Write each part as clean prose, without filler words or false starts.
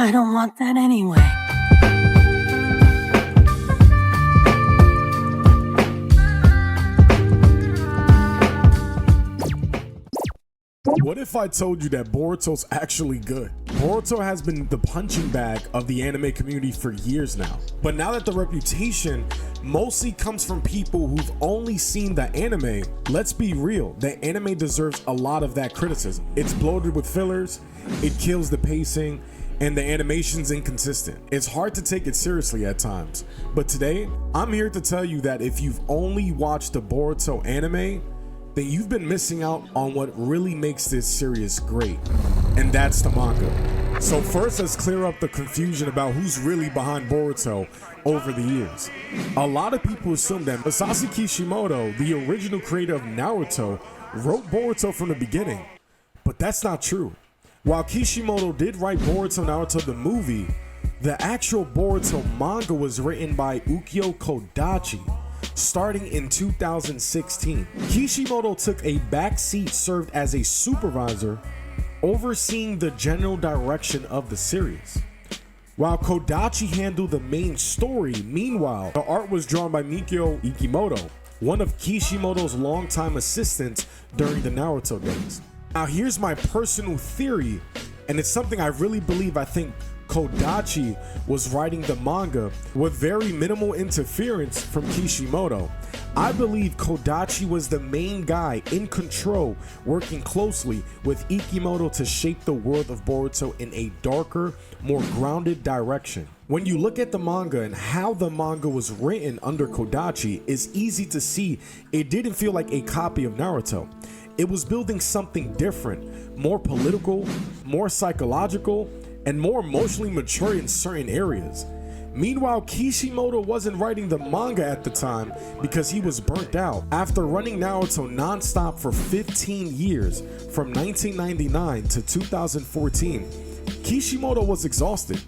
I don't want that anyway. What if I told you that Boruto's actually good? Boruto has been the punching bag of the anime community for years now. But now that the reputation mostly comes from people who've only seen the anime, let's be real, the anime deserves a lot of that criticism. It's bloated with fillers, it kills the pacing, and the animation's inconsistent. It's hard to take it seriously at times. But today, I'm here to tell you that if you've only watched the Boruto anime, then you've been missing out on what really makes this series great, and that's the manga. So first, let's clear up the confusion about who's really behind Boruto over the years. A lot of people assume that Masashi Kishimoto, the original creator of Naruto, wrote Boruto from the beginning, but that's not true. While Kishimoto did write Boruto Naruto the movie, the actual Boruto manga was written by Ukyo Kodachi, starting in 2016. Kishimoto took a backseat, served as a supervisor, overseeing the general direction of the series. While Kodachi handled the main story, meanwhile, the art was drawn by Mikio Ikimoto, one of Kishimoto's longtime assistants during the Naruto days. Now here's my personal theory, and it's something I really believe. I think Kodachi was writing the manga with very minimal interference from Kishimoto. I believe Kodachi was the main guy in control, working closely with Ikimoto to shape the world of Boruto in a darker, more grounded direction. When you look at the manga and how the manga was written under Kodachi, it's easy to see it didn't feel like a copy of Naruto. It was building something different, more political, more psychological, and more emotionally mature in certain areas. Meanwhile, Kishimoto wasn't writing the manga at the time because he was burnt out. After running Naruto non-stop for 15 years, from 1999 to 2014, Kishimoto was exhausted.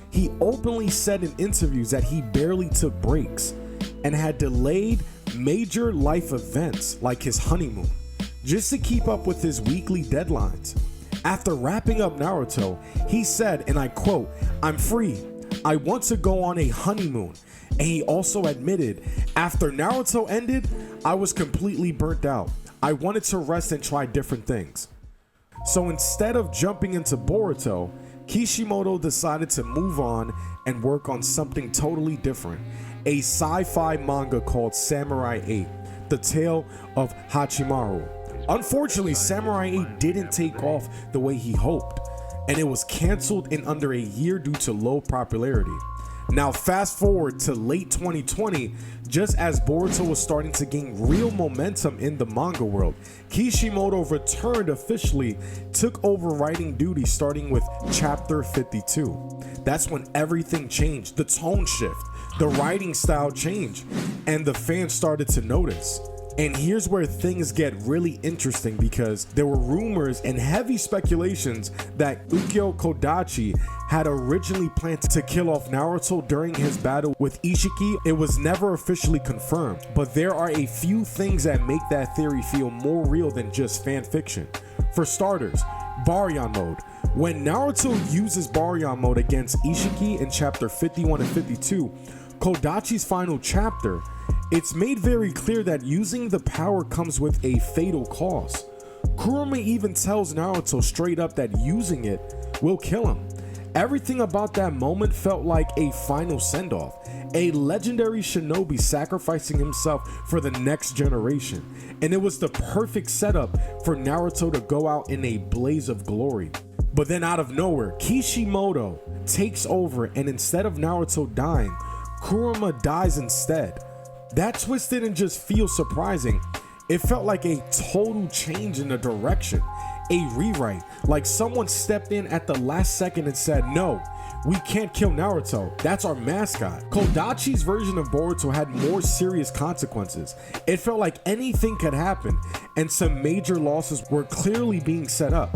He openly said in interviews that he barely took breaks and had delayed major life events like his honeymoon just to keep up with his weekly deadlines. After wrapping up Naruto, he said, and I quote, "I'm free. I want to go on a honeymoon." And he also admitted, after Naruto ended, I was completely burnt out. I wanted to rest and try different things. So instead of jumping into Boruto, Kishimoto decided to move on and work on something totally different, a sci-fi manga called Samurai 8, The Tale of Hachimaru. Unfortunately, Samurai 8 didn't take off the way he hoped, and it was canceled in under a year due to low popularity. Now fast forward to late 2020, just as Boruto was starting to gain real momentum in the manga world, Kishimoto returned officially, took over writing duty starting with chapter 52. That's when everything changed, the tone shift, the writing style changed, and the fans started to notice. And here's where things get really interesting, because there were rumors and heavy speculations that Ukyo Kodachi had originally planned to kill off Naruto during his battle with Ishiki. It was never officially confirmed, but there are a few things that make that theory feel more real than just fan fiction. For starters, Baryon mode. When Naruto uses Baryon mode against Ishiki in chapter 51 and 52, Kodachi's final chapter, it's made very clear that using the power comes with a fatal cost. Kurama even tells Naruto straight up that using it will kill him. Everything about that moment felt like a final send-off, a legendary shinobi sacrificing himself for the next generation, and it was the perfect setup for Naruto to go out in a blaze of glory. But then out of nowhere, Kishimoto takes over, and instead of Naruto dying, Kurama dies instead. That twist didn't just feel surprising, it felt like a total change in the direction, a rewrite, like someone stepped in at the last second and said, "No, we can't kill Naruto, that's our mascot." Kodachi's version of Boruto had more serious consequences. It felt like anything could happen, and some major losses were clearly being set up.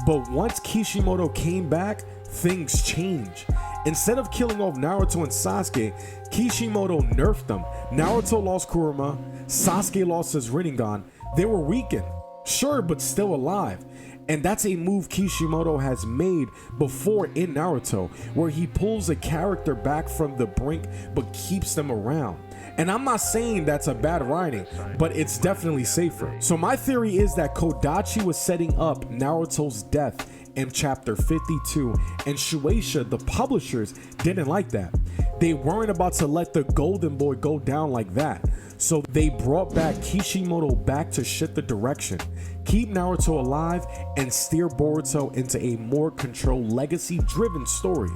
But once Kishimoto came back, things changed. Instead of killing off Naruto and Sasuke, Kishimoto nerfed them. Naruto lost Kurama, Sasuke lost his Rinnegan. They were weakened. Sure, but still alive. And that's a move Kishimoto has made before in Naruto, where he pulls a character back from the brink but keeps them around. And I'm not saying that's a bad writing, but it's definitely safer. So my theory is that Kodachi was setting up Naruto's death in chapter 52, and Shueisha, the publishers, didn't like that. They weren't about to let the golden boy go down like that. So they brought back Kishimoto back to shift the direction, keep Naruto alive, and steer Boruto into a more controlled, legacy-driven story.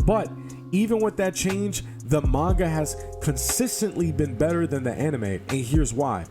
But even with that change, the manga has consistently been better than the anime, and here's why.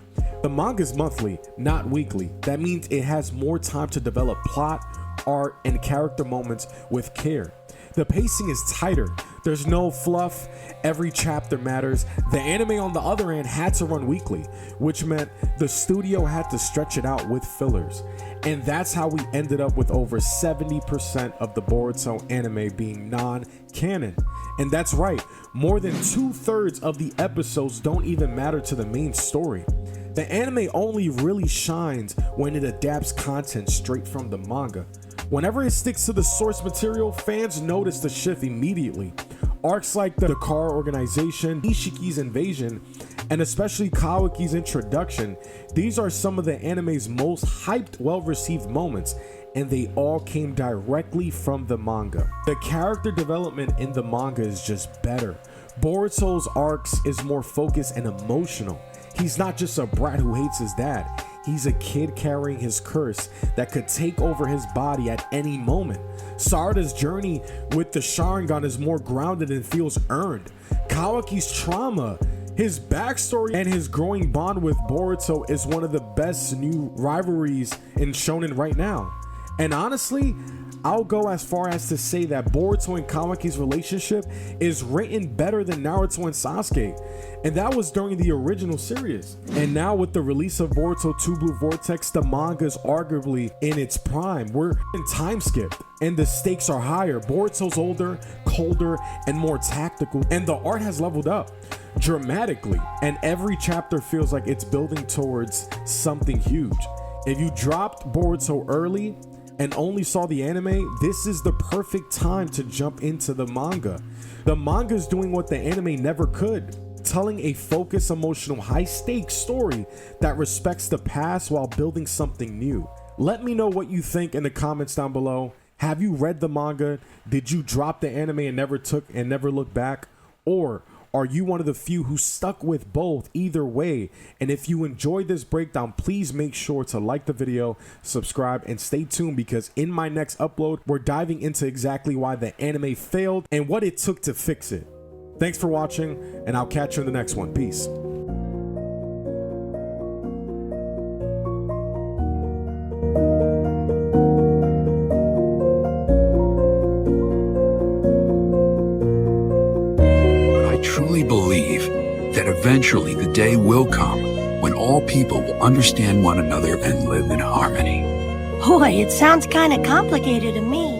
The manga is monthly, not weekly. That means it has more time to develop plot, art, and character moments with care. The pacing is tighter. There's no fluff. Every chapter matters. The anime, on the other hand, had to run weekly, which meant the studio had to stretch it out with fillers. And that's how we ended up with over 70% of the Boruto anime being non-canon. And that's right, more than 2/3 of the episodes don't even matter to the main story. The anime only really shines when it adapts content straight from the manga. Whenever it sticks to the source material, fans notice the shift immediately. Arcs like the Dakar organization, Ishiki's invasion, and especially Kawaki's introduction, these are some of the anime's most hyped, well-received moments, and they all came directly from the manga. The character development in the manga is just better. Boruto's arcs is more focused and emotional. He's not just a brat who hates his dad. He's a kid carrying his curse that could take over his body at any moment. Sarada's journey with the Sharingan is more grounded and feels earned. Kawaki's trauma, his backstory, and his growing bond with Boruto is one of the best new rivalries in shonen right now. And honestly, I'll go as far as to say that Boruto and Kawaki's relationship is written better than Naruto and Sasuke, and that was during the original series. And now with the release of Boruto Two Blue Vortex, the manga is arguably in its prime. We're in time skip, and the stakes are higher. Boruto's older, colder, and more tactical, and the art has leveled up dramatically, and every chapter feels like it's building towards something huge. If you dropped Boruto early and only saw the anime, this is the perfect time to jump into the manga. The manga is doing what the anime never could, telling a focused, emotional, high-stakes story that respects the past while building something new. Let me know what you think in the comments down below. Have you read the manga? Did you drop the anime and never look back? Or are you one of the few who stuck with both? Either way, and if you enjoyed this breakdown, please make sure to like the video, subscribe, and stay tuned, because in my next upload, we're diving into exactly why the anime failed and what it took to fix it. Thanks for watching, and I'll catch you in the next one. Peace. Truly believe that eventually the day will come when all people will understand one another and live in harmony. Boy, it sounds kind of complicated to me.